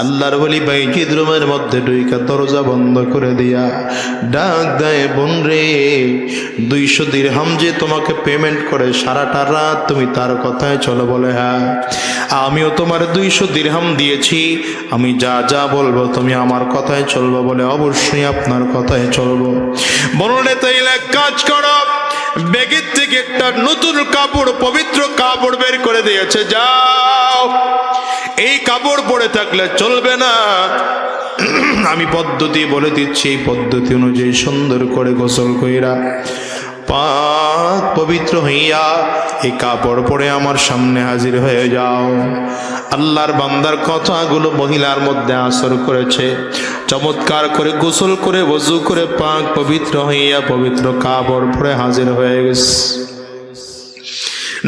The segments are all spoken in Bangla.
আল্লাহর ওলি বাইজিদ রুমের মধ্যে ঢুইকা দরজা বন্ধ করে দিয়া ডাক দেয়, বোন রে, 200 দিরহাম যে তোমাকে পেমেন্ট করে সারাটা রাত তুমি তার কথায় চলো। বলে হ্যাঁ, আমিও তোমার 200 দিরহাম দিয়েছি, আমি যা যা বলবো তুমি আমার কথায় চলবো। বলে অবশ্যই আপনার কথায় চলবো। বললে তাইলে কাজ করো, ব্যাগের থেকে একটা নতুন কাপড়, পবিত্র কাপড় বের করে দিয়েছে, যাও, এই কাপড় পরে থাকলে চলবে না, আমি পদ্ধতি বলে দিচ্ছি, এই পদ্ধতি অনুযায়ী সুন্দর করে গোসল কইরা পাক পবিত্র হইয়া এই কাপড় পরে আমার সামনে হাজির হয়ে যাও। আল্লাহর বান্দার কথাগুলো মহিলার মধ্যে আসর করেছে। চমৎকার করে গোসল করে ওযু করে পাক পবিত্র হইয়া পবিত্র কাপড় পরে হাজির হয়ে গেছে।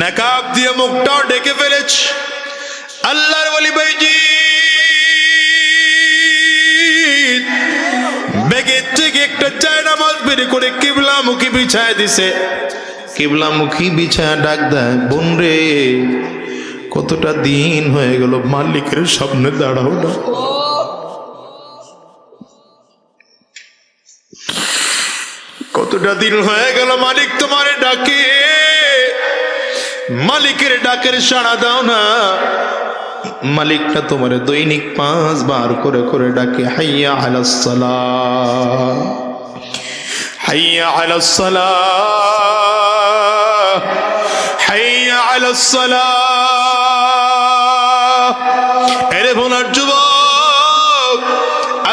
নাকাব দিয়ে মুখটাও ঢেকে ফেলেছে। আল্লাহর ওলি বাইজিদ ব্যাগের থেকে একটা জায়নামাজ বের করে কিবলামুখী বিছায় দিছে। কিবলামুখী বিছায় ডাক দেয়, বোন রে, কতটা দিন হয়ে গেল মালিকের সামনে দাঁড়াও না। কতটা দিন হয়ে গেল মালিক তোমারে ডাকে, মালিকের ডাকের সাড়া দাও না। মালিকটা তোমারে দৈনিক 5 বার করে করে ডাকে, হাইয়া আলাস সালাহ, হাইয়া আলাস সালাহ, হাইয়া আলাস সালাহ। এরে ভোলার যুবক,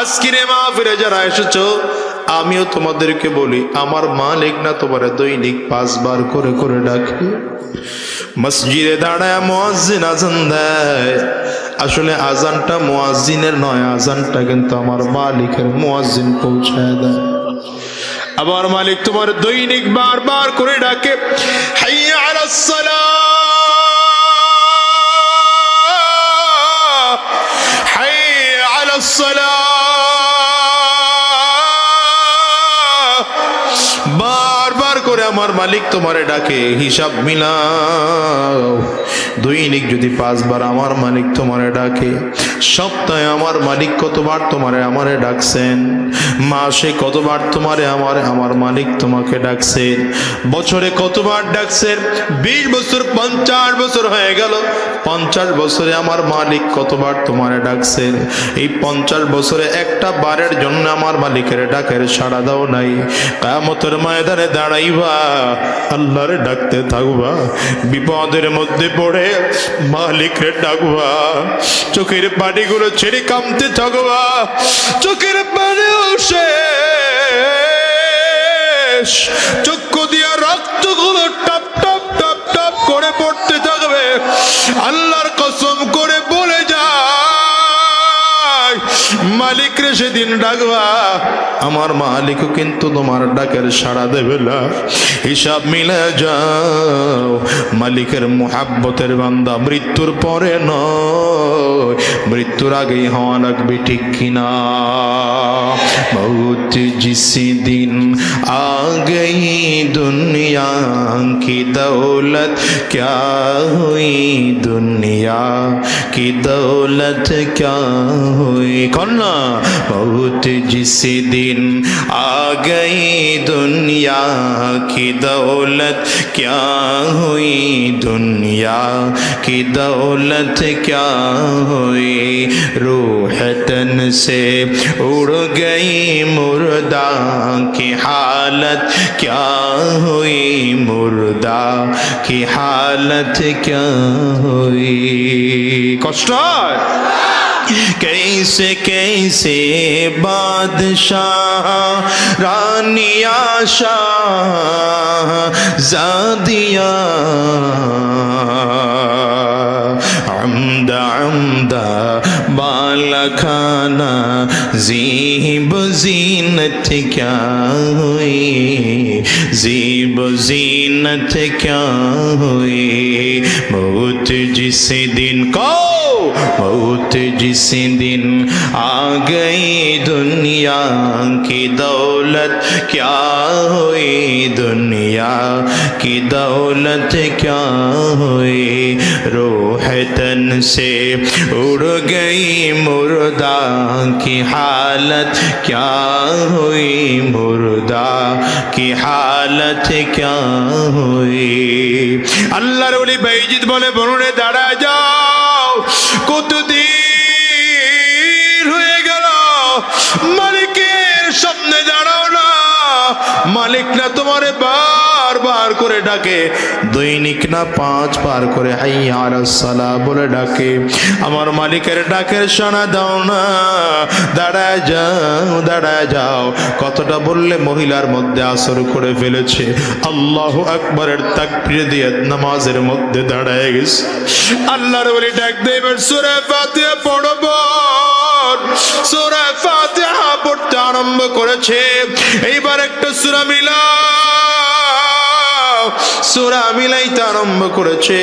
আজকের মাহফিলে যারা এসেছো, আমিও তোমাদেরকে বলি, আমার মালিক না তোমারে দৈনিক 5 বার করে করে ডাকে। মসজিদে দাঁড়ায় মুয়াজ্জিন আজান দেয়, আসলে আজানটা মুয়াজ্জিনের নয়, আজানটা কিন্তু আমার মালিকের, মুয়াজ্জিন পৌঁছায় দেয়। আবার মালিক তোমার দৈনিক বারবার করে ডাকে, হাইয়া আলাস সালাহ, হাইয়া আলাস সালাহ। বারবার করে আমার মালিক তোমারে ডাকে। হিসাব মিলাও, দৈনিক যদি 5 বার আমার মালিক তোমারে ডাকে, সপ্তাহে আমার মালিক কতবার তোমারে আমারে ডাকছেন, মাসে কতবার তোমারে আমার মালিক তোমাকে ডাকছেন, বছরে কতবার ডাকছেন, 20 বছর 50 বছর হয়ে গেল, 50 বছরে আমার মালিক কতবার তোমারে ডাকছেন। এই 50 বছরে একটা বারের জন্য আমার মালিকের ডাকের সাড়া দাও নাই। কিয়ামতের ময়দানে দাঁড়াইবা, আল্লাহরে ডাকতে থাকবা, বিপদের মধ্যে পড়ে মালিকরে ডাকবা, চোখের পানিগুলো ছেড়ে কামতে থাকবা, চোখের পানিও শেষ, চক্ষু দিয়া রক্তগুলো টপ টপ টপ টপ করে পড়তে থাকবে। আল্লাহর কসম করে বলে যায়, মালিকরে সেদিন ডাকবা, আমার মালিকও কিন্তু তোমার ডাকের সাড়া দেবে না। হিসাব মিলে যাও, মালিকের মুহাব্বতের বান্দা মৃত্যুর পরে নয়, মৃত্যুর আগেই হওয়া লাগবে, ঠিক কিনা? মৌত জিসি দিন আ গই দুনিয়া কি দৌলত ক্যা হুই, দুনিয়া কি দৌলত ক্যা হুই। কন্যা, মৌত জিসি দিন আ গই দুনিয়া কি দৌলত ক্যা হুই, দুনিয়া কি দৌলত ক্যা হুই। रूह तन से उड़ गई मुर्दा की हालत क्या हुई, मुर्दा की हालत क्या हुई। कष्ट कैसे कैसे बादशाह रानिया शाह ज़ादिया, अमदा अमदा बाला खाना ज़ीब ज़ीनत क्या हुई, ज़ीब ज़ीनत क्या हुई। मौत जिस दिन को मौत जिस दिन आ गई दुनिया की दौलत क्या हुई, दुनिया की दौलत क्या हुई, रूह तन से उड़ गई मुर्दा की हालत क्या हुई, मुर्दा की हालत क्या हुई। আল্লাহর ওলি বাইজিদ বলে বনুরে দাঁড়া যাও, কতদিন হয়ে গেল মালিকের সামনে দাঁড়াও না, মালিক না তোমারে বারবার করে ডাকে, দৈনিক না 5 বার করে হাইয়া আলাস সালাহ বলে ডাকে, আমার মালিকের ডাকের সাড়া দাও না, দাঁড়ায় যাও দাঁড়ায় যাও। কতটা বললে মহিলার মধ্যে আসর করে ফেলেছে, আল্লাহু আকবারের তাকবীর দিয়ে নামাজের মধ্যে দাঁড়ায় গেছে। আল্লাহর ওলি ডাক দেবে সূরা ফাতিহা পড়ব, সূরা ফাতিহা পড়তে আরম্ভ করেছে। এইবার একটা সূরা সূরা মিলাইতে আরম্ভ করেছে।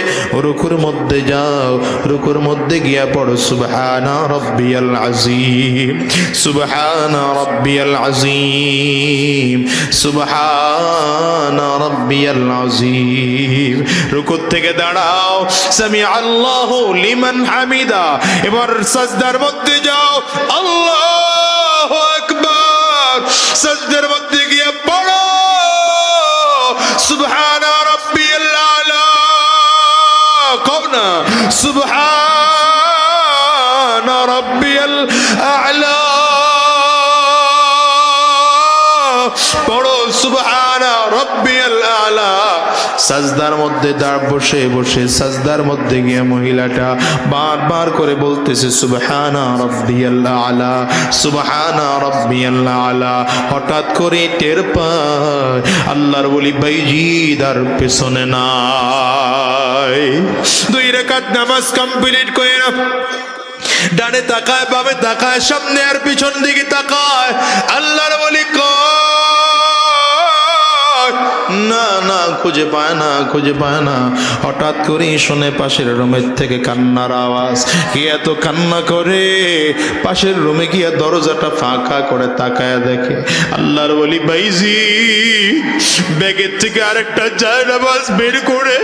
রুকুর মধ্যে যাও, রুকুর মধ্যে গিয়া পড়ো সুবহানা রাব্বিয়াল আযীম, সুবহানা রাব্বিয়াল আযীম, সুবহানা রাব্বিয়াল আযীম। রুকুর থেকে দাঁড়াও, সামি আল্লাহু লিমান হামিদা। এবার সাজদার মধ্যে যাও, আল্লাহু আকবার। সাজদার মধ্যে গিয়া পড়ো সুবহানা রাব্বিয়াল আলা, কওনা সুবহানা রাব্বিয়াল আলা, পড়ো সুবহানা রাব্বিয়াল আলা। সাজদার মধ্যে দাঁড় বসে বসে সাজদার মধ্যে গিয়ে মহিলাটা বারবার করে বলতেছে সুবহানা রাব্বিয়াল আলা, সুবহানা রাব্বিয়াল আলা। হঠাৎ করে টের পায় আল্লাহর ওলি বাইজিদ আর পেছনে নাই। 2 রাকাত নামাজ কমপ্লিট করে না, ডানে তাকায় বামে তাকায়, সামনে আর পিছন দিকে তাকায়, আল্লাহর ওলি না না খুঁজে পায় না, খুঁজে পায় না। হঠাৎ করে শুনে পাশের রুমের থেকে কান্নার আওয়াজ। কে এত কান্না করে? পাশের রুমে গিয়ে দরজাটা ফাঁকা করে তাকায় দেখে আল্লাহর ওলি বাইজি ব্যাগের থেকে আরেকটা জায়নামাজ বের করে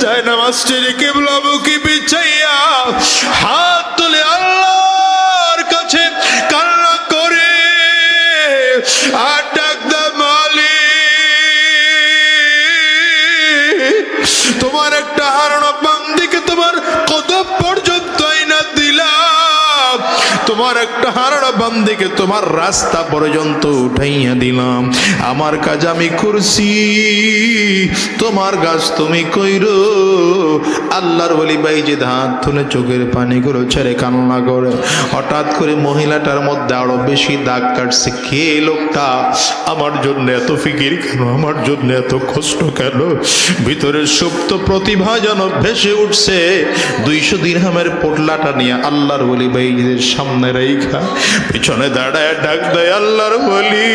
জায়নামাজটা রেখে কেবলামুখী বিছাইয়া হাত তুলে আল্লাহর কাছে কান্না করে আর ডাক দে মালিক, তোমার একটা হারানো বান্দিকে তোমার কদম পর্যন্ত আইনা দিলাম, তোমার একটা হারানো বান্দিকে তোমার রাস্তা পর্যন্ত উঠাইয়া দিলাম। আমার কাজ আমি করছি, তোমার কাজ তুমি কইরো। আল্লাহর ওলি বাইজিদ হাত তুলে চোখের পানিগুলো ছেড়ে কান্না করে। হঠাৎ করে মহিলাটার মধ্যে আরো বেশি দাগ কাটছে। কে লোকটা? আমার জন্য এত ফিকির কেন, আমার জন্য এত কষ্ট কেন? ভিতরের সুপ্ত প্রতিভা যেন ভেসে উঠছে। 200 দিরহামের পোটলাটা নিয়ে আল্লাহর ওলি বাইজিদের সামনে রাইখা পিছনে দাঁড়ায় ডাক দেয় আল্লাহর ওলি,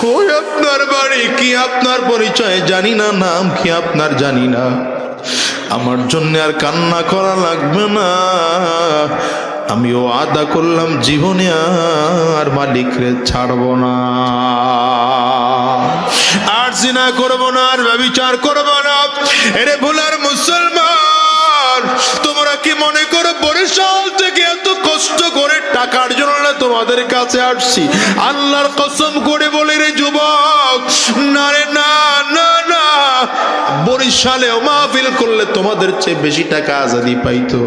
কই আপনার বাড়ি, কি আপনার পরিচয় জানি না, নাম কি আপনার জানি না, আমার জন্য আর কান্না করা লাগবে না। আমিও আদা করলাম জীবনে আর মালিকরে ছাড়বো না, আর জিনা করবো না, আর ব্যভিচার করবো না। এরে ভুলার মুসলমান, তোমরা কি মনে করো বরিশাল থেকে এত কষ্ট করে টাকার জন্য তোমাদের কাছে আসছি? আল্লাহর কসম করে বলে রে যুবক, না রে না না না, বরিশালেও মাহফিল করলে তোমাদের চেয়ে বেশি টাকা আজাদি পাইতো।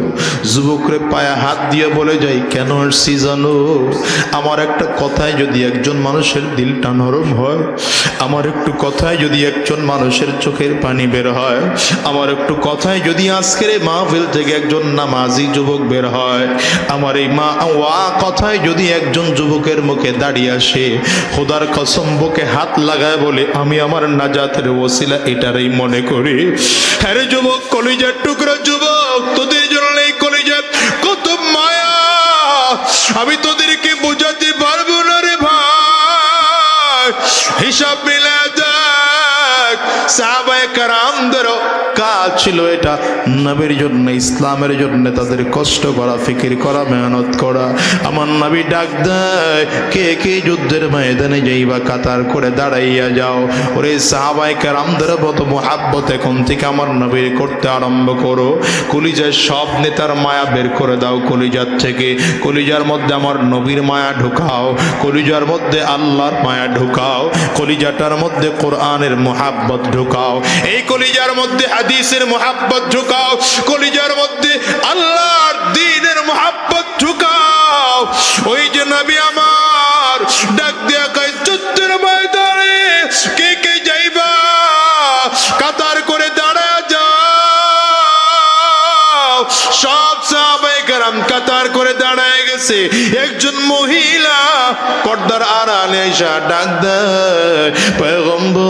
যুবকরে পায়ে হাত দিয়ে বলে যাই, কেন আসছি জানো? আমার একটা কথায় যদি একজন মানুষের দিলটা নরম হয়, আমার একটু কথায় যদি একজন মানুষের চোখের পানি বের হয়, আমার একটু কথায় যদি আজকের এই মাহফিল থেকে একজন নামাজি যুবক বের হয়, আমার এই কথায় যদি একজন যুবকের মুখে দাঁড়িয়ে আসে, খোদার কসম বুকে হাত লাগায় বলে আমি আমার নাজাতের ওসিলা এটারই মনে করি। হ্যাঁ যুবক, কলিজার টুকরা যুবক, তোদের জন্য এই কলিজার কত মায়া, আমি তোদেরকে বোঝাতে পারবো না রে ভাই। হিসাব মিলায় সাহাবায়ে কেরামদেরও কাজ ছিল এটা, নবীর জন্য, ইসলামের জন্য তাদের কষ্ট করা, ফিকির করা, মেহনত করা। আমার নবী ডাক দেয়, কে কে যুদ্ধের ময়দানে যাইবা কাতার করে দাঁড়াইয়া যাও। ওরে সাহাবায়ে কেরামদের মতো মুহাব্বত এখন থেকে আমার নবীর করতে আরম্ভ করো। কলিজার সব নেতার মায়া বের করে দাও কলিজার থেকে, কলিজার মধ্যে আমার নবীর মায়া ঢুকাও, কলিজার মধ্যে আল্লাহর মায়া ঢুকাও, কলিজাটার মধ্যে কোরআনের মুহাব্বত ঢুকাও, এই কলিজার মধ্যে হাদিসের মুহাব্বত ঢুকাও, কলিজার মধ্যে আল্লাহর দ্বীনের মুহাব্বত ঢুকাও। ওই যে নবী আমার ডাক দেয়া কয়, যুদ্ধের ময়দানে কে কে যাইবা কাতার করে দাঁড়া যাও। সব সাহাবায়ে কেরাম কাতার করে দাঁড়ায় গেছে। একজন মহিলা পর্দার আড়ালে এসে ডাক দেয়, পয়গম্বর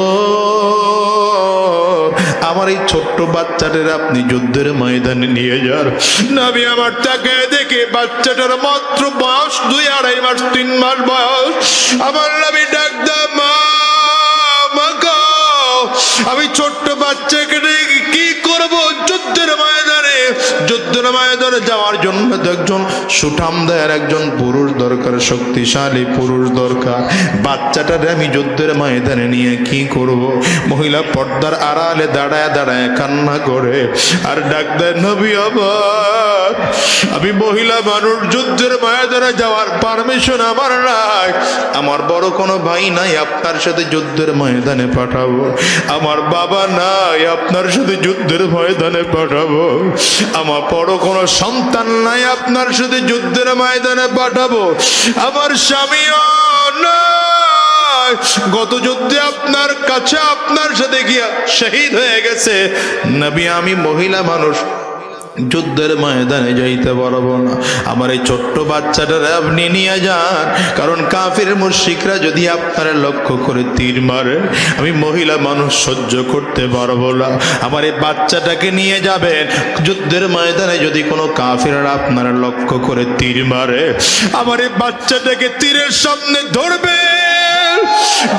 আমার এই ছোট্ট বাচ্চাটার আপনি যুদ্ধের ময়দানে নিয়ে যান। নবী আমার তাকে দেখে, বাচ্চাটার মাত্র বয়স 2-2.5 মাস 3 মাস বয়স। আমার নবী ডাক দেয়, মা গো, আমি ছোট্ট বাচ্চাকে কি করব যুদ্ধের ময়দানে? যুদ্ধের ময়দানে যাওয়ার জন্য তো একজন সুঠামদার একজন পুরুষ দরকার, শক্তিশালী পুরুষ দরকার। বাচ্চাটারে আমি যুদ্ধের ময়দানে নিয়ে কি করব? মহিলা পর্দার আড়ালে দাঁড়ায় দাঁড়ায় কান্না করে আর ডাক দেয়, নবী আমার, আমি মহিলা মানুষ, যুদ্ধের ময়দানে যাওয়ার পারমিশন আমার নাই। আমার বড় কোনো ভাই নাই আপনার সাথে যুদ্ধের ময়দানে পাঠাবো, আমার বাবা নাই আপনার সাথে যুদ্ধের ময়দানে পাঠাবো, আমার বড় কোনো সন্তান নাই আপনার সাথে যুদ্ধের ময়দানে পাঠাবো, আমার স্বামীও নাই, গত যুদ্ধে আপনার কাছে আপনার সাথে গিয়া শহীদ হয়ে গেছে। নবী আমি মহিলা মানুষ, যুদ্ধের ময়দানে যাইতে পারবো না, আমার এই ছোট্ট বাচ্চাটারে আপনি নিয়ে যান, কারণ কাফির মুশরিকরা যদি আপনারা লক্ষ্য করে তীর মারে আমি মহিলা মানুষ সহ্য করতে পারবো না। আমার এই বাচ্চাটাকে নিয়ে যাবেন, যুদ্ধের ময়দানে যদি কোনো কাফিররা আপনারা লক্ষ্য করে তীর মারে আমার এই বাচ্চাটাকে তীরের সামনে ধরবে,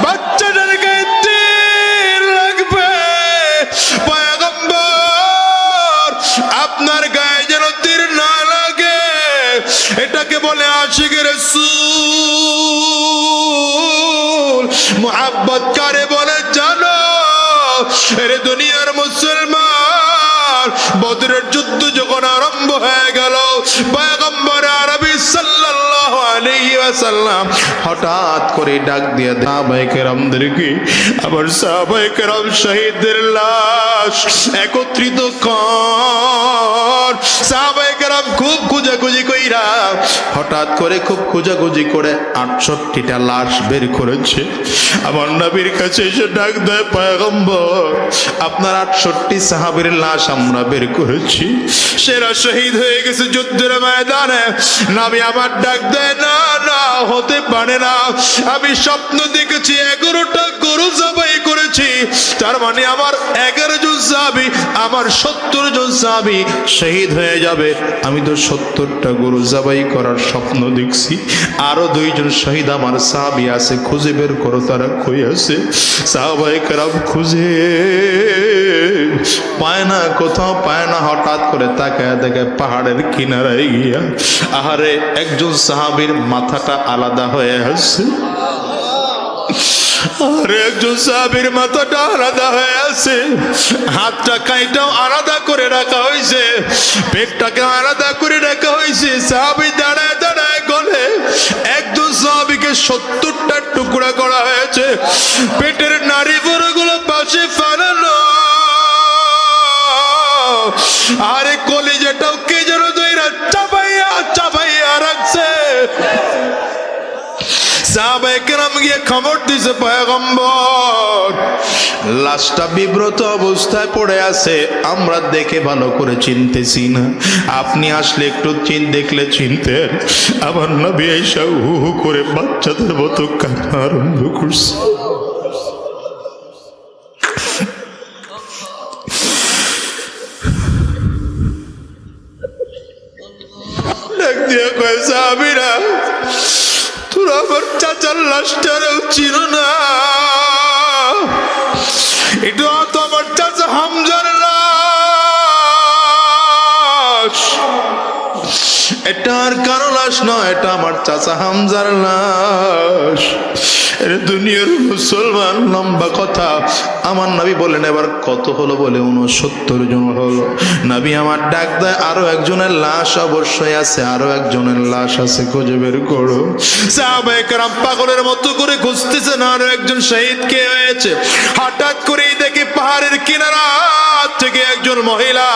বাচ্চাটার গায়ে তীর লাগবে। আপনার গায়ে যেন তীর না লাগে, এটাকে বলে আশিকের রাসূল। মুহাব্বত কারে বলে জানো? এরে দুনিয়ার মুসলমান, বদরের যুদ্ধ যখন আরম্ভ হয়ে গেল, পয়গম্বর আরবি সাল্লাল্লাহু আলাইহি ওয়াসাল্লাম হঠাৎ করে ডাক দিয়ে সাহাবায়ে কেরামদেরকে, আবার সাহাবায়ে কেরাম শহীদদের লাশ একত্রিত কর। সাহাবায়ে কেরাম খুব খোঁজাখুঁজি কইরা হঠাৎ করে খুব খোঁজাখুঁজি করে 68টা লাশ বের করেছে। আমার নবীর কাছে এসে ডাক দেয়, পয়গম্বর আপনার 68 সাহাবীর লাশ আমরা বের করেছি, সেরা শহীদ হয়ে গেছে যুদ্ধের ময়দানে। নবী আমার ডাক দেয়, না না, হতে পারে না, আমি স্বপ্ন দেখেছি 11টা গরু জবাই করেছি, তার মানে আমার 11 জন সাহাবী, আমার 70 জন সাহাবী শহীদ হয়ে যাবে। আমি তো 70টা গরু জবাই করার স্বপ্ন দেখছি, আরো 2 জন শহীদ আমার সাহাবী আছে, খুঁজে বের করো তারা কই আছে। সাহাবায়ে কেরাম খুঁজে পায় না, কোথাও পায় না। হঠাৎ করে তাকায় দেখে পাহাড়ের কিনারায় গিয়া আহারে একজন সাহাবীর মাথাটা আলাদা হয়ে আছে, আর একজন সাহাবীর মাথাটা আলাদা হয়ে আছে, হাতটা কাইটাও আলাদা করে রাখা হয়েছে, পেটটাকে আলাদা করে রাখা হয়েছে। সাহাবী দাঁড়ায় দাঁড়ায় গলে একজন সাহাবীকে 70টা টুকরা করা হয়েছে, পেটের নাড়ি ভুঁড়িগুলো পাশে ফেলানো, আরে কলিজাটাও কে যেন দইরা চাপাইয়া চাপাইয়া রাখছে। সাহাবায়ে কেরাম গিয়ে খবর দিছে, পয়গম্বর লাশটা বিব্রত অবস্থায় পড়ে আছে, আমরা দেখে ভালো করে চিনতেছি না, আপনি আসলে একটু দেখলে চিনতেন। আমার নবী আয়েশা হু হু করে বাচ্চাদের মতো কান্না আরম্ভ করছে। ডাক দিয়ে কয়, সাহাবীরা তোরা আমার চাচার লাশটারেও চিনো না, এটা অত আর কারো লাশ নয়, এটা আমার চাচা হামজার লাশ। দুনিয়ার মুসলমান, লম্বা কথা। আমার নবী বলেন এবার কত হলো? বলে 69 জন হলো। নবী আমার ডাক দেয়, আরো একজনের লাশ অবশ্যই আছে, আরো একজনের লাশ আছে, খুঁজে বের করো। সাহাবায়ে কেরাম পাগলের মতো করে খুঁজতেছেন আরো একজন শহীদ কে হয়েছে। হঠাৎ করেই দেখি পাহাড়ের কিনারা থেকে একজন মহিলা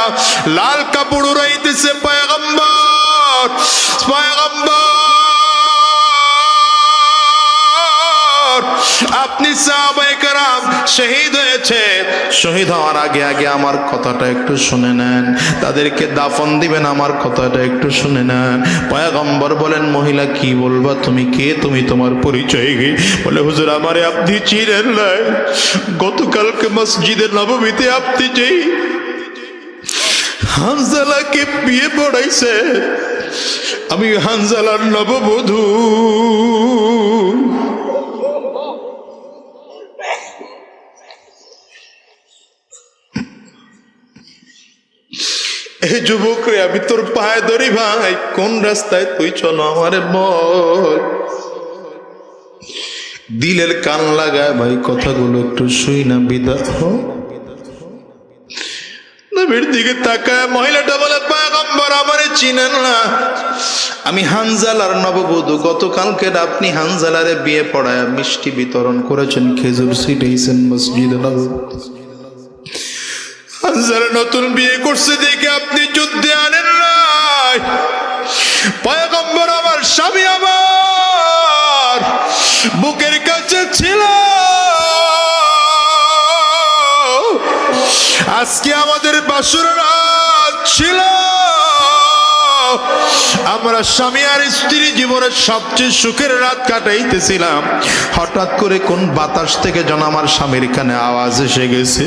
লাল কাপড় উড়াইতেছে। পয়গম্বর, পয়গম্বর, আপনি সাহাবায়ে কেরাম শহীদ হয়েছে। শহীদ হওয়ার আগে আগে আমার কথাটা একটু শুনে নেন, তাদেরকে দাফন দিবেন, আমার কথাটা একটু শুনে নেন। পয়গম্বর বলেন, মহিলা কি বলবা? তুমি কে? তুমি তোমার পরিচয় কি? বলে, হুজুর আমারে আপনি চিনেন না, গতকালকে মসজিদে নববীতে আপনি যেই হানজালাকে বিয়ে পড়াইছে, আমি হানজালার নববধূ। এই যুবক রে, আমি তোর পায়ে ধরি ভাই, কোন রাস্তায় তুই চলো আমারে বল। দিলের কান লাগায় ভাই কথাগুলো একটু শুই না, বিদাত নবীর দিকে তাকায় মহিলাটা বলে, পয়গম্বর আমারে চিনেন না, আমি হানজালার নববধূ। গতকালকে আপনি হানজালারে বিয়ে পড়ায় মিষ্টি বিতরণ করেছেন, খেজুর ছিটাইছেন মসজিদে নববী। হানজালা নতুন বিয়ে করছে দেখে আপনি যুদ্ধে আনেন নাই। পয়গম্বর আমার স্বামী আমার বুকের কাছে ছিল, আজকে আমাদের বাসর রাত ছিল, আমরা স্বামী আর স্ত্রী জীবনের সবচেয়ে সুখের রাত কাটাইতেছিলাম। হঠাৎ করে কোন বাতাস থেকে যেন আমার স্বামীর কানে আওয়াজ এসে গেছে,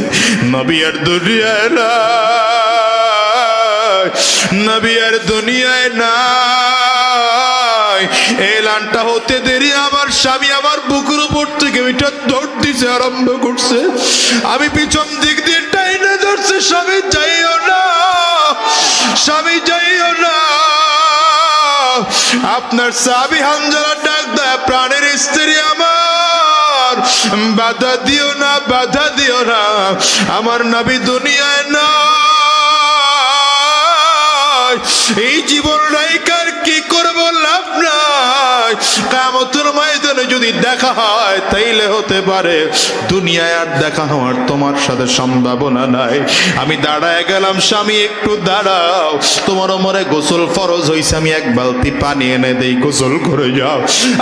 নবী আর দুনিয়ায় নাই, নবী আর দুনিয়ায় নাই। এলানটা হতে দেরি আমার স্বামী আমার বুকের উপর থেকে ওইটা দৌড় দিতে আরম্ভ করছে। আমি পিছন দিক দিয়ে টাইনে ধরছে, স্বামী যাইও না, স্বামী যাইও না। আপনার সাহাবী হানজালা ডাক দেয়, প্রাণের স্ত্রী আমার, বাধা দিও না, বাধা দিও না, আমার নবী দুনিয়ায় না। এই জীবন রাইকার কি করব, লাভ নাই। কিয়ামতের ময়দানে যদি দেখা হয় তাইলে হতে পারে, দুনিয়ায় আর দেখা হওয়ার তোমার সাথে সম্ভাবনা নাই। আমি দাঁড়ায় গেলাম, স্বামী একটু দাঁড়াও, তোমার ওমরে গোসল ফরজ হইছে, আমি এক বালতি পানি এনে দেই, গোসল করে যাও।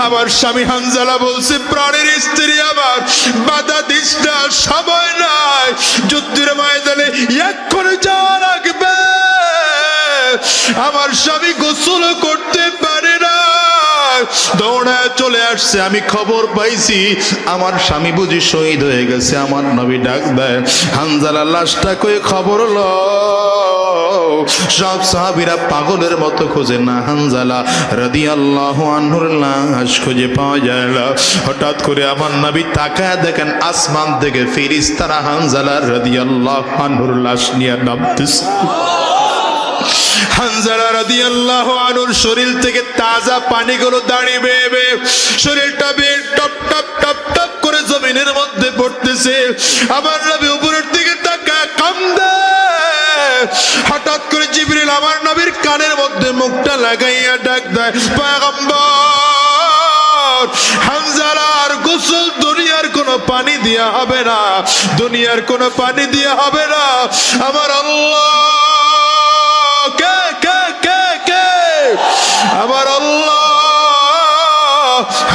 আমার স্বামী হানজালা বলছে, প্রাণের স্ত্রী আমার, বাধা দিস না, সময় নাই, যুদ্ধের ময়দানে এক্ষুনি যাওয়া লাগবে। আমার স্বামী গোসল করতে পারে না, দৌড়ায় চলে আসছে। আমি খবর পাইছি আমার স্বামী বুঝি শহীদ হয়ে গেছে। আমার নবী ডাক দেয়, হানজালার লাশটা কই, খবর লও। সব সাহাবীরা পাগলের মতো খোঁজে না, হানজালা রাদিয়াল্লাহু আনহুর লাশ খুঁজে পাওয়া যায় না। হঠাৎ করে আমার নবী তাকায় দেখেন আসমান থেকে ফেরেশতারা হানজালা রাদিয়াল্লাহু আনহুর লাশ নিয়ে নামতেছে। হানজালা রাদিয়াল্লাহু আনহুর শরীর থেকে তাজা পানিগুলো দাঁড়িয়ে বেয়ে শরীরটা বেয়ে টপ টপ টপ টপ করে জমিনের মধ্যে পড়তেছে। আমার নবী উপরের দিকে তাকায় কান্দে। হঠাৎ করে জিবরিল আমার নবীর কানের মধ্যে মুখটা লাগাইয়া ডাক দেয়, পয়গম্বর, হানজালার গোসল দুনিয়ার কোনো পানি দিয়া হবে না, দুনিয়ার কোনো পানি দিয়া হবে না। আমার আল্লাহ কে কে কে কে? আমার আল্লাহ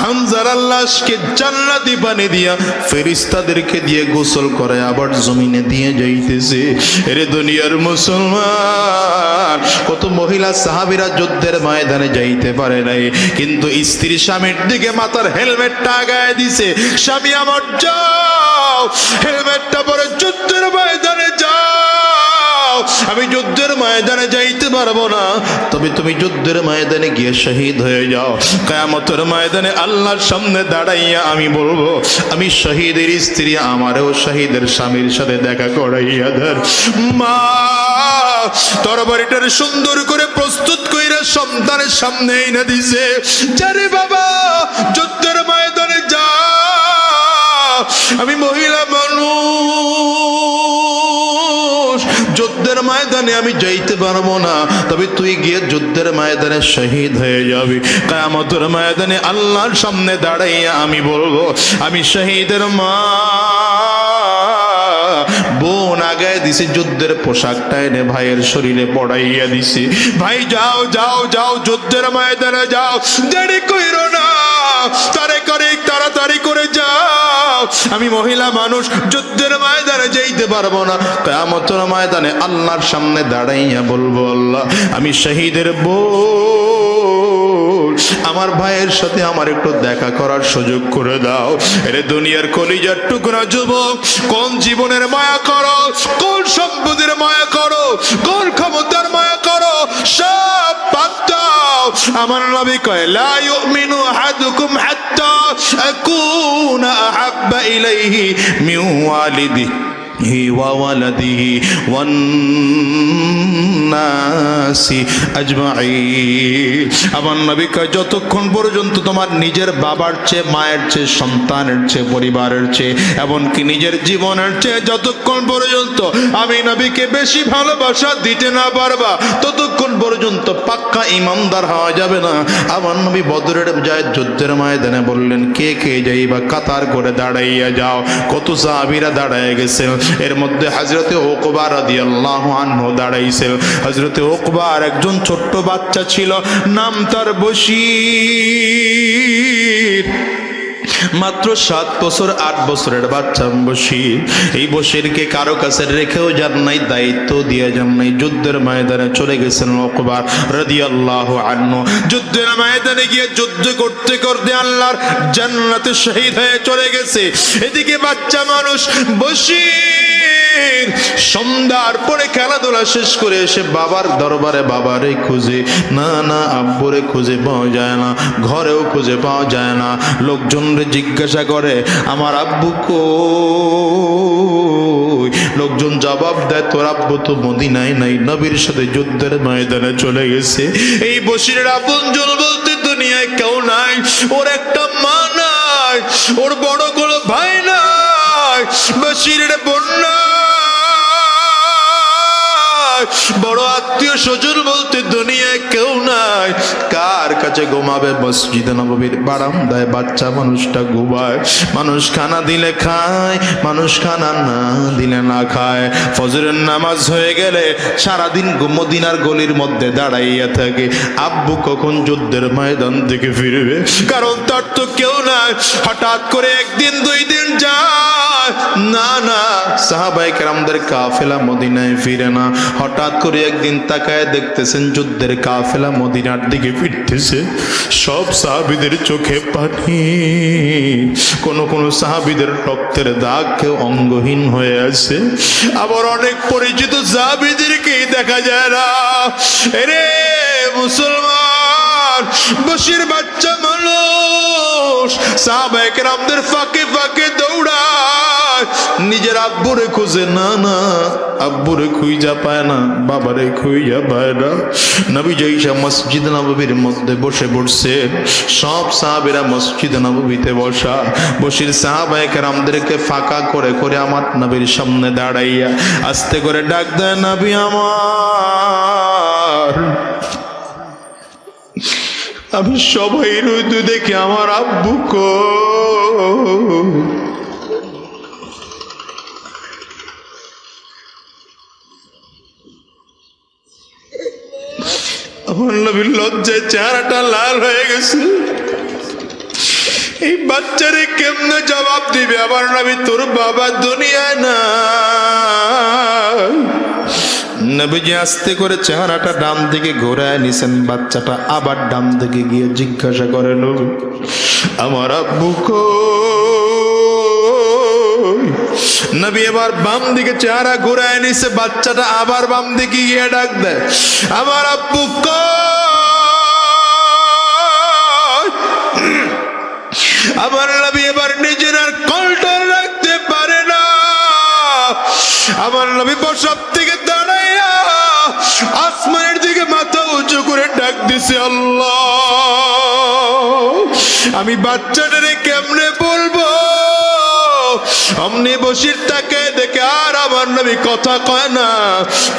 হানজালার লাশকে জান্নাতি পানি দিয়া ফেরেশতাদেরকে দিয়ে গোসল করে আবার জমিনে দিয়ে যাইতেছে। এরে দুনিয়ার মুসলমান, কত মহিলা সাহাবীরা যুদ্ধের ময়দানে যাইতে পারে নাই, কিন্তু স্ত্রী স্বামীর দিকে মাথার হেলমেটটা আগায় দিছে, স্বামী আমার যাও, হেলমেটটা পরে যুদ্ধের ময়দানে যাও। আমি যুদ্ধের ময়দানে যাইতে পারবো না, তবে তুমি যুদ্ধের ময়দানে গিয়ে শহীদ হয়ে যাও। কিয়ামতের ময়দানে আল্লাহর সামনে দাঁড়াইয়া আমি বলবো, আমি শহীদের স্ত্রী, আমারও শহীদের স্বামীর সাথে দেখা করাইয়া দেন। মা তরবারিটার সুন্দর করে প্রস্তুত কইরা সন্তানের সামনে এনে দিছে। যারে বাবা যুদ্ধের ময়দানে যা, আমি মহিলা মানুষ, যুদ্ধের ময়দানে আমি যাইতে পারবো না, তবে তুই গিয়ে যুদ্ধের ময়দানে শহীদ হয়ে যাবি। কিয়ামতের ময়দানে আল্লাহর সামনে দাঁড়াইয়া আমি বলবো, আমি শহীদের মা। বোন আগায় দিছে যুদ্ধের পোশাকটা এনে ভাইয়ের শরীরে পড়াইয়া দিছে। ভাই যাও যাও যাও, যুদ্ধের ময়দানে যাও, দেরি কইরো না, তাড়াতাড়ি করে যাও। আমি মহিলা মানুষ, যুদ্ধের ময়দানে যাইতে পারবো না। কিয়ামতের ময়দানে আল্লাহর সামনে দাঁড়াইয়া বলবো, আল্লাহ আমি শহীদের বোন, আমার ভাইয়ের সাথে আমার একটু দেখা করার সুযোগ করে দাও। এরে দুনিয়ার কলিজার টুকরা যুবক, কোন জীবনের মায়া করো, কোন সম্পদের মায়া করো, কোন ক্ষমতার মায়া করো, সব বাদ দাও। আমার নবী কয়, লা ইউমিনু আহাদুকুম হাত্তা আকুনা আহাব্বা ইলাইহি মিন ওয়ালিদিহি ওয়া ওয়ালাদিহি ওয়ান নাসি আজমাইন। আমার নবী কয়, যতক্ষণ পর্যন্ত তোমার নিজের বাবার চেয়ে, মায়ের চেয়ে, সন্তানের চেয়ে, পরিবারের চেয়ে, এমনকি নিজের জীবনের চেয়ে যতক্ষণ পর্যন্ত আমি নবীকে বেশি ভালোবাসা দিতে না পারবা, ততক্ষণ পর্যন্ত পাক্কা ইমানদার হওয়া যাবে না। আমার নবী বদরের যায় যুদ্ধের ময়দানে বললেন, কে কে যাইবা কাতার করে দাঁড়াইয়া যাও। কত সাহাবীরা দাঁড়ায় গেছেন, এর মধ্যে হযরতে উকবা রাদিয়াল্লাহু আনহু দাঁড়াইছেন। হযরতে উকবার একজন ছোট্ট বাচ্চা ছিল, নাম তার বশীর। মাত্র 7 বছর 8 বছরের বাচ্চা বশীর। এই বশীরকে কারো কাছে রেখেও যান নাই, দায়িত্ব দিয়ে যান নাই। যুদ্ধের ময়দানে চলে গেছেন উকবা রাদিয়াল্লাহু আনহু। যুদ্ধের ময়দানে গিয়ে যুদ্ধ করতে করতে আল্লাহর জান্নাতে শহীদ হয়ে চলে গেছে। এদিকে বাচ্চা মানুষ বশীর সন্ধ্যার পরে খেলাধুলা শেষ করে এসে বাবার দরবারে বাবারে খুঁজে, না না আব্বুরে খুঁজে পাওয়া যায় না, ঘরেও খুঁজে পাওয়া যায় না। লোকজনরে জিজ্ঞাসা করে, আমার আব্বু কই? লোকজন জবাব দেয়, তোর আব্বু তো মদিনায় নাই, নবীর সাথে যুদ্ধের ময়দানে চলে গেছে। এই বশীরের আপনজন বলতে দুনিয়ায় কেউ নাই। ওর একটা মা নাই, ওর বড় কোনো ভাই নাই, বশীরের বোন নাই, বড় আত্মীয় স্বজন বলতে দুনিয়ায় কেউ নাই। কার কাছে ঘুমাবে? মসজিদে নববীর বারান্দায় বাচ্চা মানুষটা ঘুমায়। মানুষ খানা দিলে খায়, মানুষ খানা না দিলে না খায়। ফজরের নামাজ হয়ে গেলে সারাদিন মদিনার গলির মধ্যে দাঁড়াইয়া থাকে, আব্বু কখন যুদ্ধের ময়দান থেকে ফিরবে, কারণ তার তো কেউ নাই। হঠাৎ করে একদিন 2 দিন যায় না, না সাহাবায়ে কেরামদের কাফেলা মদিনায় ফিরে না। হঠাৎ করে একদিন তাকায় দেখতেছেন যুদ্ধের কাফেলা মদিনার দিকে ফিরতেছে। সব সাহাবীদের চোখে পানি, কোন কোন সাহাবীদের রক্তের দাগ, কেউ অঙ্গহীন হয়ে আছে। আবার অনেক পরিচিত সাহাবীদেরকে দেখা যায় না। এরে মুসলমান, বশীর বাচ্চা মানুষ সাহাবায়ে কেরামদের ফাঁকে ফাঁকে দৌড়ায়, নিজের আব্বুরে খুঁজে, না না আব্বুরে খুঁজা পায় না, বাবারে খুঁজা পায় না। নবী যাইসা মসজিদ নববীর মধ্যে বসে পড়ছে। সব সাহাবীরা মসজিদ নববীতে বসা। বশীর সাহাবায়ে কেরামদেরকে ফাঁকা করে করে আমার নবীর সামনে দাঁড়াইয়া আস্তে করে ডাক দেয়, নবী আমার, আমি সবাই রুদু দেখে আমার আব্বু কই? আমার নবীর লজ্জায় চেহারাটা লাল হয়ে গেছে। এই বাচ্চারে কেমনে জবাব দিবে? আমার নবী, তোর বাবা দুনিয়ায় না। নবীজি আস্তে করে চেহারাটা ডান দিকে ঘোরায় নিছেন। বাচ্চাটা আবার ডান দিকে গিয়ে জিজ্ঞাসা করে, নবী আমার আব্বু কই? নবী এবার বাম দিকে চেহারা ঘোরায় নিছে। বাচ্চাটা আবার বাম দিকে গিয়ে ডাক দেয়, আমার আব্বু কই? আমার নবী এবার নিজের আর কন্ট্রোল রাখতে পারে না। আমার নবী বসার থেকে দাঁড়াইয়া আসমানের দিকে মাথা উঁচু করে ডাক দিছে, আল্লাহ আমি বাচ্চাটারে কেমনে বলবো? অমনি বসির তাকে দেখে আর আমার নবী কথা কয় না।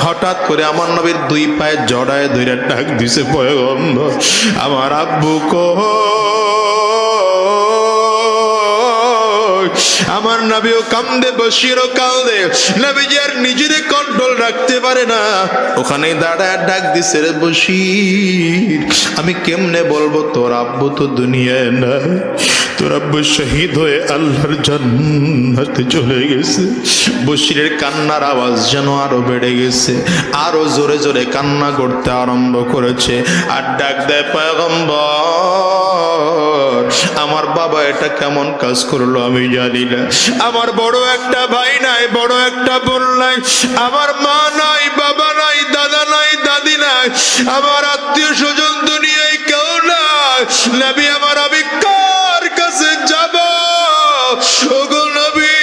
হঠাৎ করে আমার নবীর দুই পায়ে জড়ায় ধরে ডাক দিছে, পয়গম্বর আমার আব্বু আমার নবীও কান্দে, বশিরও কান্দে। নবীজি আর নিজের কন্ট্রোল রাখতে পারে না, ওখানে দাঁড়ায় ডাক দিছে, রে বশির আমি কেমনে বলবো তোর আব্বু তো দুনিয়ায় না, তোর আব্বু শহীদ হয়ে আল্লাহর জান্নাতে চলে গেছে। বশিরের কান্নার আওয়াজ যেন আরো বেড়ে গেছে, আরো জোরে জোরে কান্না করতে আরম্ভ করেছে। আর ডাক দেয়, পয়গম্বর আমার বাবা এটা কেমন কাজ করলো আমি জানি না। আমার বড় একটা ভাই নাই, বড় একটা বোন নাই, আমার মা নাই, বাবা নাই, দাদা নাই, দাদি নাই, আমার আত্মীয় স্বজন দুনিয়ায় কেউ নাই। নবী আমার আমি কার কাছে যাব? ওগো নবী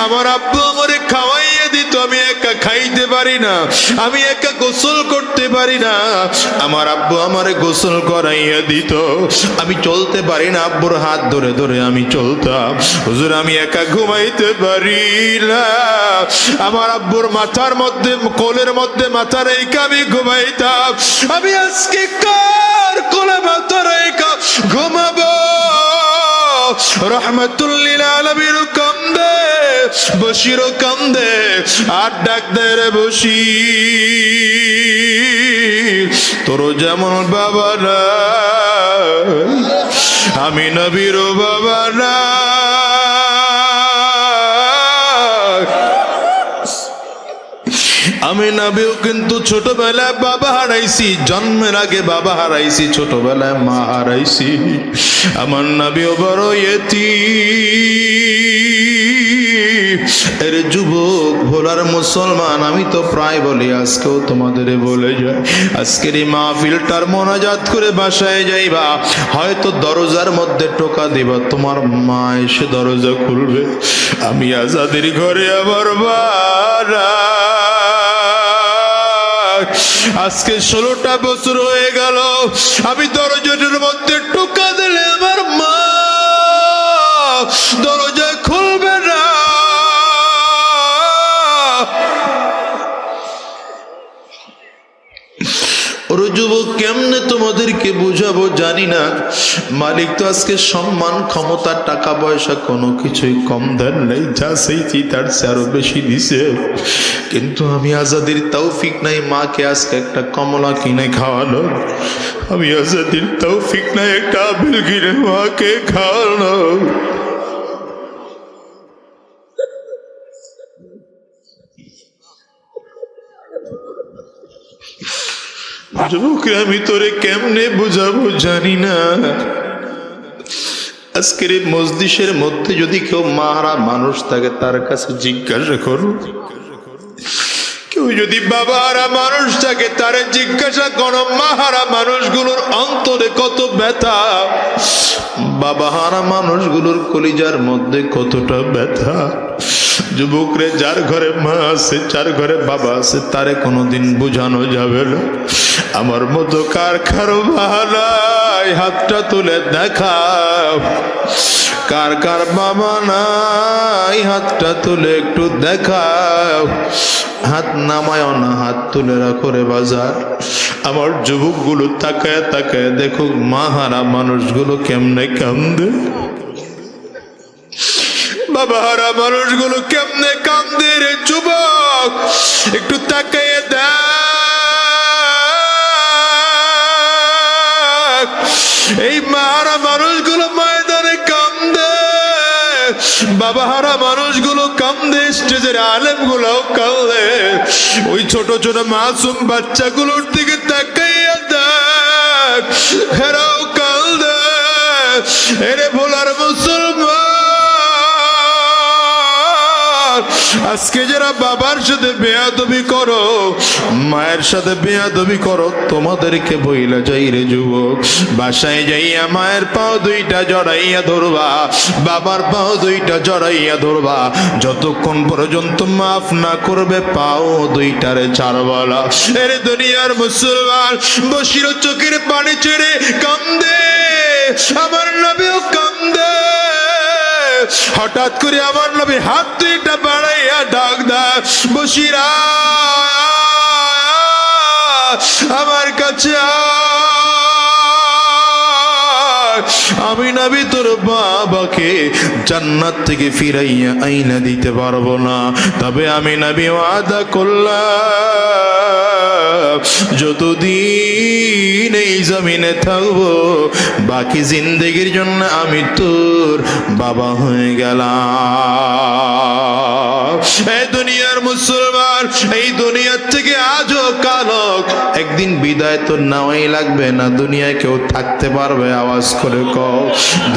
আমার আব্বু আমারে খাওয়াইয়ে দিত, আমি একা খাইতে পারি না, আমি একা গোসল করতে পারি না, আমার আব্বু আমারে গোসল করাইয়া দিত, আমি চলতে পারি না, আব্বুর হাত ধরে ধরে আমি চলতাম। হুজুর আমি একা ঘুমাইতে পারি না, আমার আব্বুর মাথার মধ্যে কোলের মধ্যে মাথা রেখে আমি ঘুমাইতাম, আমি আজকে কার কোলে মাথা রেখে ঘুমাবো? রহমাতুল লিল আলামিন কান্দে, বশিরও কান্দে, আর ডাক দেয়, রে বশির তোর যেমন বাবা না, আমি নবীরও বাবা না। আমি নবীও কিন্তু ছোটবেলায় বাবা হারাইছি, জন্মের আগে বাবা হারাইছি, ছোটবেলায় মা হারাইছি। আমার নবীও বড় ইয়তীম। এর যুবক ভোলার মুসলমান, আমি তো প্রায় বলি, আজকেও তোমাদের বলে যাই, আজকের এই মাহফিলটার মোনাজাত করে বাসায় যাইবা, হয়তো দরজার মধ্যে টোকা দিবা, তোমার মা এসে দরজা খুলবে, আমি আজাদের ঘরে আমার বাবা। আজকে 16টা বছর হয়ে গেল, আমি দরজাটার মধ্যে টোকা দিলে আমার মা দরজা খুলবে না। ওর যুবক কেমনে তোমাদেরকে বুঝাবো জানি না। মালিক তো আজকে সম্মান, ক্ষমতা, টাকা পয়সা কোনো কিছুই কম দেন নাই, যা চাইছি তার চেয়ে আরো বেশি দিছে, কিন্তু আমি আজাদির তৌফিক নাই মাকে আজকে একটা কমলা কিনে খাওয়ানো, আমি আজাদির তৌফিক নাই একটা আপেল কিনে মাকে খাওয়ানো। যুবকরে আমি তোরে কেমনে বুঝাবো জানি না। আজকের এই মজলিসের মধ্যে যদি কেউ মাহারা মানুষ থাকে তার কাছে জিজ্ঞাসা করো, কেউ যদি বাবাহারা মানুষ থাকে তারে জিজ্ঞাসা করো, মাহারা মানুষগুলোর অন্তরে কত ব্যথা, বাবাহারা মানুষগুলোর কলিজার মধ্যে কতটা ব্যথা। যুবকরে যার ঘরে মা আছে, যার ঘরে বাবা আছে, তারে কোনোদিন বোঝানো যাবে না। আমার মতো কার কারো ভালাই, হাতটা তুলে দেখাও, কার কার বাবা নাই, হাতটা তুলে একটু দেখাও। হাত নামায় না, হাত তুলে রাখো রে বাজার। আমার যুবকগুলো তাকায় তাকায় দেখুক মাহারা মানুষগুলো কেমনে কান্দে, বাবাহারা মানুষগুলো কেমনে কান্দে রে যুবক, একটু তাকায় দেখ। এই মাহারা মানুষগুলো ময়দানে কান্দে, বাবাহারা মানুষগুলো কান্দে, স্টেজের আলেম গুলাও কান্দে। ওই ছোট ছোট মাসুম বাচ্চাগুলোর দিকে তাকাইয়া দেখ, হেরাও কান্দে। এরে ভোলার মুসলমান, আজকে যারা বাবার সাথে বেয়াদবি করো, মায়ের সাথে বেয়াদবি করো, তোমাদেরকে বইলা যাই রে যুবক, বাসায় যাইয়া মায়ের পাও দুইটা জড়াইয়া ধরবা, বাবার পাও দুইটা জড়াইয়া ধরবা, যতক্ষণ পর্যন্ত মাফ না করবে পাও দুইটারে ছাড়বা না। এর দুনিয়ার মুসলমান বসির চোখের পানি ছেড়ে কান্দে, আমার নবীও কান্দে। হঠাৎ করে আমার নবী হাত দুইটা বাড়াইয়া ডাক দেয়, বসিরা আমার কাছে আমি নবী তোর বাবাকে জান্নাত থেকে ফিরাইয়া আইনা দিতে পারবো না, তবে আমি নবী ওয়াদা করলাম যতদিন এই জমিনে থাকবো বাকি জিন্দেগির জন্য আমি তোর বাবা হয়ে গেলাম। এই দুনিয়ার মুসলমান, এই দুনিয়ার থেকে আজও কালো একদিন বিদায় তো নেওয়াই লাগবে না। দুনিয়ায় কেউ থাকতে পারবে? আওয়াজ করে কও।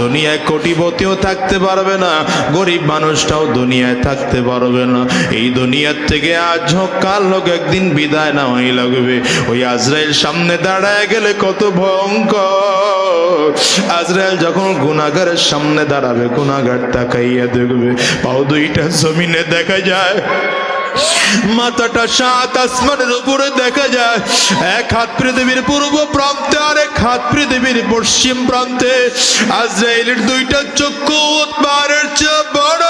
দুনিয়ায় কোটিপতিও থাকতে পারবে না, গরিব মানুষটাও দুনিয়ায় থাকতে পারবে না। এই দুনিয়ার থেকে আজও কালো একদিন বিদায় নেওয়াই লাগবে। ওই আজরাইল সামনে দাঁড়ায় গেলে কত ভয়ঙ্কর। আজরাইল যখন গুনাহগারের সামনে দাঁড়াবে, গুনাহগার তাকাইয়া দেখবে পাও দুইটা জমিনে দেখা যায়, মাথাটা সাত আসমানের উপরে দেখা যায়। এক হাত পৃথিবীর পূর্ব প্রান্তে, আর এক হাত পৃথিবীর পশ্চিম প্রান্তে। আজরাইলের দুইটা চক্ষু পাহাড়ের চেয়ে বড়,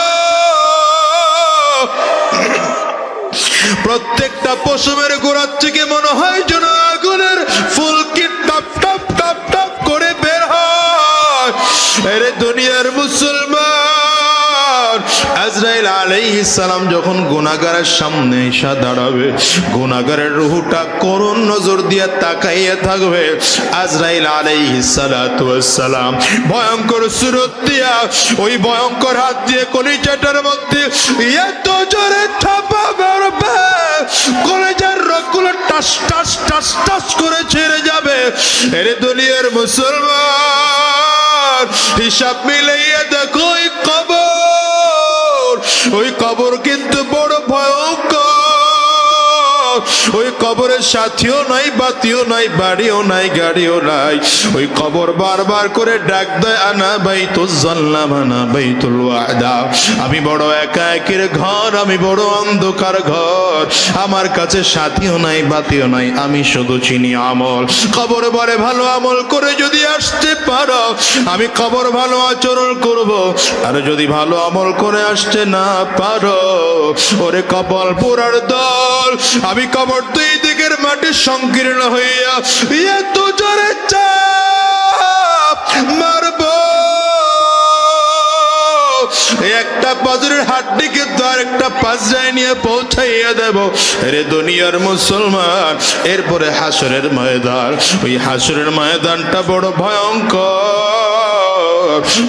প্রত্যেকটা পশমের গোড়ার থেকে মনে হয় যেন আগুনের ফুলকি টপ টপ টপ টপ করে বের হয়। এরে দুনিয়ার মুসলমান, আজরাইল আলাইহিস সালাম যখন গুনাহগারের সামনে এসে দাঁড়াবে, গুনাহগারের রূহটা করুণ নজর দিয়ে তাকাইয়া থাকবে। আজরাইল আলাইহিস সালাতু ওয়াস সালাম ভয়ঙ্কর সুরত দিয়া, ওই ভয়ঙ্কর হাত দিয়ে কলিজাটার মধ্যে এত জোরে থাপা মারবে, কলিজার রগগুলো টাস টাস টাস টাস করে ছেড়ে যাবে। এরে দুনিয়ার মুসলমান, হিসাব মিলাইয়া দেখো ওই কবর, ওই কবর কিন্তু বড় ভয়ঙ্কর। ওই কবরের সাথীও নাই, বাতিও নাই, বাড়িও নাই, গাড়িও নাই। ওই কবর বারবার করে ডাক দেয়, আনা বাইতুল জান্নাম, আনা বাইতুল ওয়াদা। আমি বড় একা একের ঘর, আমি বড় অন্ধকার ঘর, আমার কাছে সাথীও নাই, বাতিও নাই, আমি শুধু চিনি আমল। কবর বারে ভালো আমল করে যদি আসতে পারো, আমি কবর ভালো আচরণ করব। আর যদি ভালো আমল করে আসতে না পারো, ওরে কপাল পোড়ার দল, আমি কবর দুই দিকের মাটি সংকীর্ণ হইয়া এত জোরে চাপ মারব, একটা পাজরের হাড্ডিকে তো আর একটা পাজরায় নিয়ে পৌঁছাইয়া দেব। রে দুনিয়ার মুসলমান, এরপরে হাসরের ময়দান। ওই হাসরের ময়দানটা বড় ভয়ঙ্কর।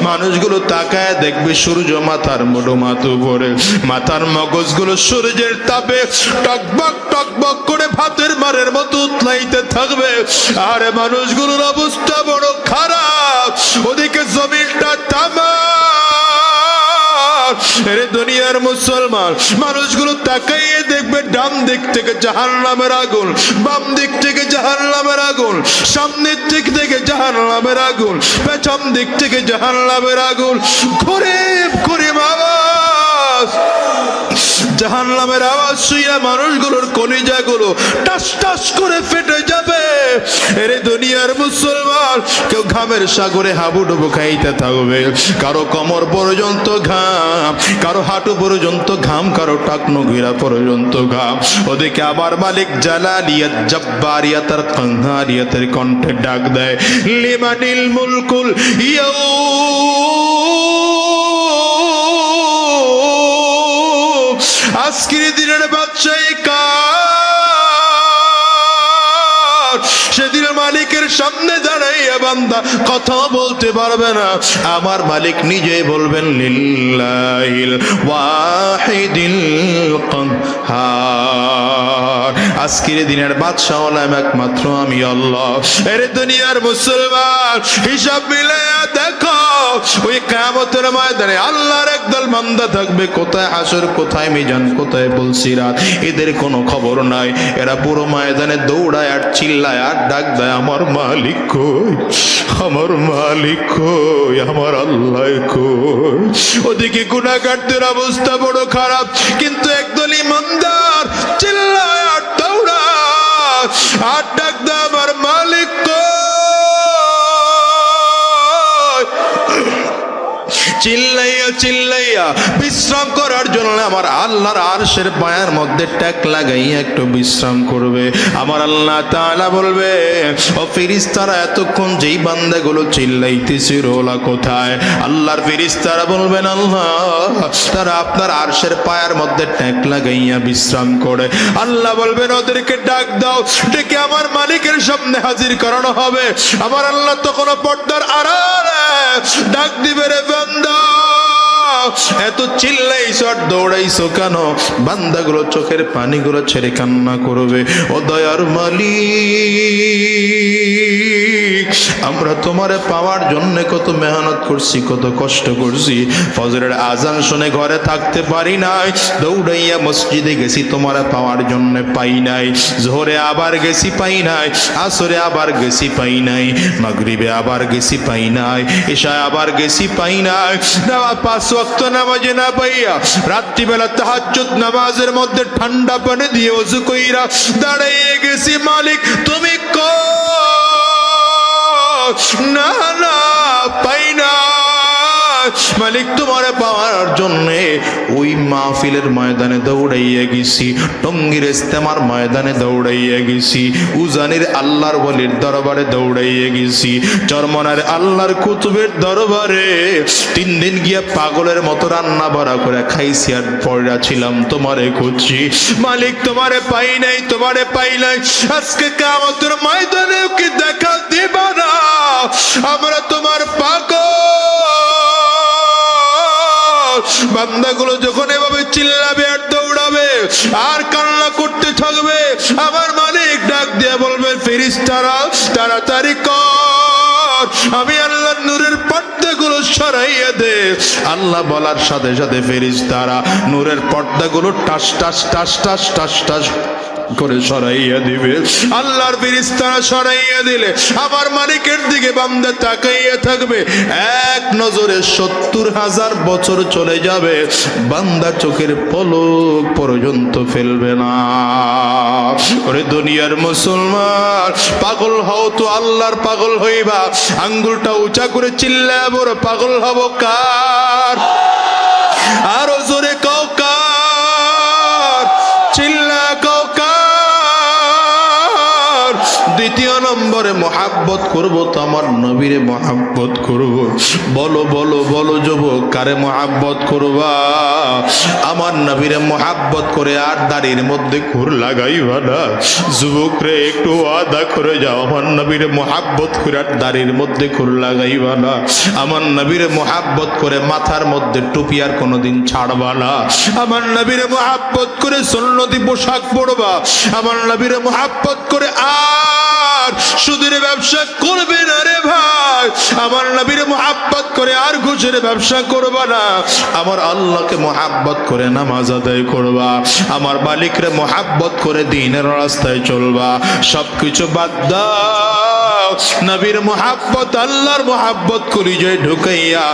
মানুষগুলো তাকায় দেখবে সূর্য মাথার মুঠো মাথা উপরে, মাথার মগজগুলো সূর্যের তাপে টকবক টকবক করে ভাতের মারের মতো উতলাইতে থাকবে। আরে মানুষগুলোর অবস্থা বড় খারাপ, ওদিকে জমিনটা তামা। এরে দুনিয়ার মুসলমান, মানুষগুলো তাকাইয়ে দেখবে ডান দিক থেকে জাহান্নামের আগুন, বাম দিক থেকে জাহান্নামের আগুন, সামনের দিক থেকে জাহান্নামের আগুন, পেছন দিক থেকে জাহান্নামের আগুন। ঘুরে ঘুরে আওয়াজ, জাহান্নামের আওয়াজ শুইয়া মানুষগুলোর কলিজাগুলো টাস টাস করে ফেটে যাবে। এরে দুনিয়ার মুসলমান, কেউ ঘামের সাগরে হাবুডুবু খাইতে থাকবে, কারো কোমর পর্যন্ত ঘাম, কারো হাঁটু পর্যন্ত ঘাম, কারো টাকনো ঘিরা পর্যন্ত ঘাম। ওদিকে আবার মালিক জালালিয়াত জব্বারিয়াত আর কাহারিয়াতের কণ্ঠে ডাক দেয়, লিমানিল মুলকুল ইয়াউম, আজকের দিনের বাদশাহী কার? সেদিন মালিকের সামনে দাঁড়াইয়া বান্দা কথা বলতে পারবে না, আমার মালিক নিজে বলবেন, লিল্লাহিল ওয়াহিদিল কাহ্হার। আজকের দিনের বাদশা হলাম একমাত্র আমি আল্লাহ। এর দুনিয়ার মুসলমান হিসাব মিলায়া দেখো, ওই কিয়ামতের ময়দানে আল্লাহর একদল বান্দা থাকবে, কোথায় হাসর, কোথায় মিজান, কোথায় পুলসিরাত, এদের কোনো খবর নাই। এরা পুরো ময়দানে দৌড়ায় আর চিল্লায় আর ডাক দেয়, আমার মালিক কই, আমার মালিক কই, আমার আল্লাহ কই। ওদিকে গুনাহগারদের অবস্থা বড় খারাপ, কিন্তু একদল ইমানদার চিল্লায় আর দৌড়ায় আর ডাক দেয়, আমার মালিক কই। চিল্লাইয়া চিল্লাইয়া বিশ্রাম করার জন্য আমার আল্লাহর আরশের পায়ের মধ্যে ট্যাক লাগাইয়া একটু বিশ্রাম করবে। আমার আল্লাহ তাআলা বলবে, ও ফেরেশতারা, এতক্ষণ যেই বান্দাগুলো চিল্লাইতেছিল ওরা কোথায়? আল্লাহর ফেরেশতারা বলবেন, আল্লাহ তারা আপনার আরশের পায়ের মধ্যে ট্যাক লাগাইয়া বিশ্রাম করে। আল্লাহ বলবেন, ওদেরকে ডাক দাও, ডেকে আমার মালিকের সামনে হাজির করানো হবে। আমার আল্লাহ তখন পর্দার আড়ালে ডাক দিবে, রে বান্দা, এত চিল্লাইছো আর দৌড়াইছো কেন? বান্দাগুলো চোখের পানিগুলো ছেড়ে কান্না করবে, ও দয়ার মালিক, আমরা তোমারে পাওয়ার জন্য কত মেহনত করছি, কত কষ্ট করছি। ফজরের আজান শুনে ঘরে থাকতে পারি নাই, দৌড়াইয়া মসজিদে গেছি তোমারে পাওয়ার জন্য, পাই নাই। জোহরে আবার গেছি, পাই নাই। আসরে আবার গেছি, পাই নাই। মাগরিবে আবার গেছি, পাই নাই। ঈশায় আবার গেছি, পাই নাই। পাঁচ ওয়াক্ত নামাজে না পাইয়া রাত্রিবেলা তাহাজ্জুদ নামাজের মধ্যে ঠান্ডা পানি দিয়ে ওযু কইরা দাঁড়াইয়ে গেছি, মালিক তুমি কই? না না, পাই না। মালিক তোমারে পাওয়ার জন্য ওই মাহফিলের ময়দানে দৌড়াইয়া গেছি, টঙ্গীর ইস্তেমার ময়দানে দৌড়াইয়া গেছি, উজানির আল্লাহর ওলির দরবারে দৌড়াইয়া গেছি, চরমনার আল্লাহর কুতুবের দরবারে 3 দিন গিয়া পাগলের মতো রান্না বাড়া করে খাইছি আর পড়া ছিলাম, তোমারে খুঁজছি। মালিক তোমারে পাই নাই, তোমারে পাই নাই। আজকে কিয়ামতের ময়দানে কি দেখা দিবা না? আমরা তোমার পাগল। বান্দাগুলো যখন এভাবে চিল্লাবে আর দৌড়াবে আর কান্না করতে থাকবে, আমার মালিক ডাক দিয়ে বলবেন, ফেরেশতারা তাড়াতাড়ি কর, আমি আল্লাহর নূরের পর্দাগুলো সরাইয়া দে। আল্লাহ বলার সাথে সাথে ফেরেশতারা নূরের পর্দাগুলো টাস টাস টাস টাস টাস টাস করে সরাইয়া দিবে। আল্লাহর ফেরেশতারা সরাইয়া দিলে আমার মালিকের দিকে বান্দা তাকাইয়া থাকবে, এক নজরে 70,000 বছর চলে যাবে, বান্দা চোখের পলক পর্যন্ত ফেলবে না। ওরে দুনিয়ার মুসলমান, পাগল হও তো আল্লাহর পাগল হইবা। আঙ্গুলটা উঁচা করে চিল্লায় বড় পাগল হব কার? আরো জোরে কাও কার? চিল্লা কাও কার? দ্বিতীয় নম্বরে মহাব্বত করব তো আমার নবীরে মহাব্বত করব। বলো বলো বলো যুবক, কারে মহাব্বত করবা? আমার নবীরে মহাব্বত করে আর দাড়ির মধ্যে খুর লাগাইবা না। যুবক রে, একটু ওয়াদা করে যাও, আমার নবীরে মহাব্বত করে আর দাড়ির মধ্যে খুর লাগাইবা না। আমার নবীরে মহাব্বত করে মাথার মধ্যে টুপি আর কোনোদিন ছাড়বা না। আমার নবীরে মহাব্বত করে সুন্নতি পোশাক পরবা। আমার নবীরে মহাব্বত করে আর সুদের ব্যবসা করবে না রে ভাই। আমার নবীর মুহাব্বত করে আর ঘুষের ব্যবসা করবা না। আমার আল্লাহকে মুহাব্বত করে নামাজ আদায় করবা। আমার মালিকরে মুহাব্বত করে দ্বীনের রাস্তায় চলবা। সবকিছু বাদ দাও, নবীর মুহাব্বত আল্লাহর মুহাব্বত কলিজায় ঢুকাইয়া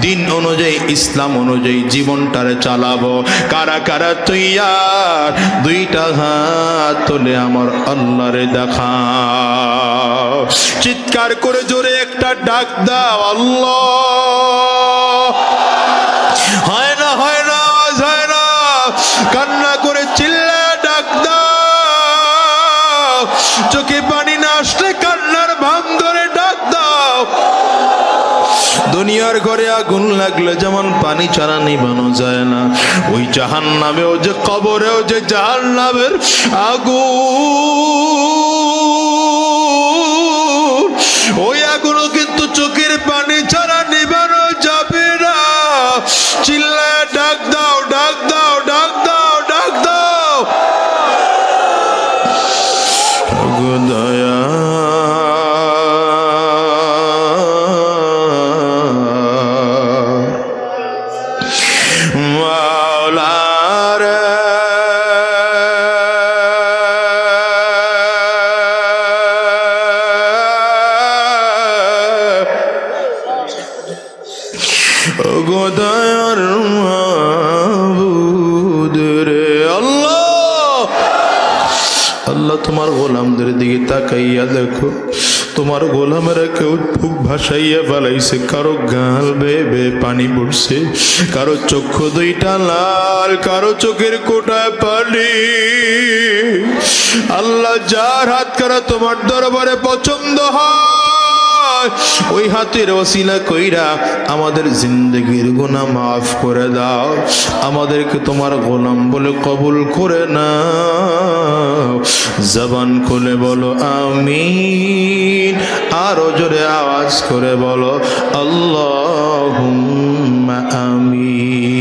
দিন অনুযায়ী ইসলাম অনুযায়ী জীবনটারে চালাবো। কারা কারা তৈয়ার? 2টা হাত তুলে আমার আল্লাহরে দেখা, চিৎকার করে জোরে একটা ডাক দাও, আল্লাহ। হয় না হয় না, আওয়াজ হয় না, কান্না করে চিল্লা ডাক দাও। চোখে পানি না আসলে কান্নার ভান ধরে ডাক দাও। দুনিয়ার ঘরে আগুন লাগলে যেমন পানি ছাড়া নিভানো যায় না, ওই জাহান্নামেও যে কবরেও যে জাহান্নামের আগুন, ওই আগুনও কিন্তু চোখের পানি ছাড়া নিভানো যাবে না। চিল্লায় ডাক দাও, ডাক দাও, ডাক দাও, ডাক দাও। তোমার গোলামদের দিকে তাকাইয়া দেখো, তোমার গোলামেরা কেউ বুক ভাসাইয়া ফেলাইছে, কারো গাল বেয়ে বেয়ে পানি পড়ছে, কারো চক্ষু দুইটা লাল, কারো চোখের কোটায় পানি। আল্লাহ, যার হাত করা তোমার দরবারে পছন্দ হয়, ওই হাতের ওসিলা কইরা আমাদের জিন্দগির গুনাহ মাফ করে দাও, আমাদেরকে তোমার গোলাম বলে কবুল করে নাও। জবান খুলে বলো আমিন, আরো জোরে আওয়াজ করে বলো আল্লাহুম্মা আমিন।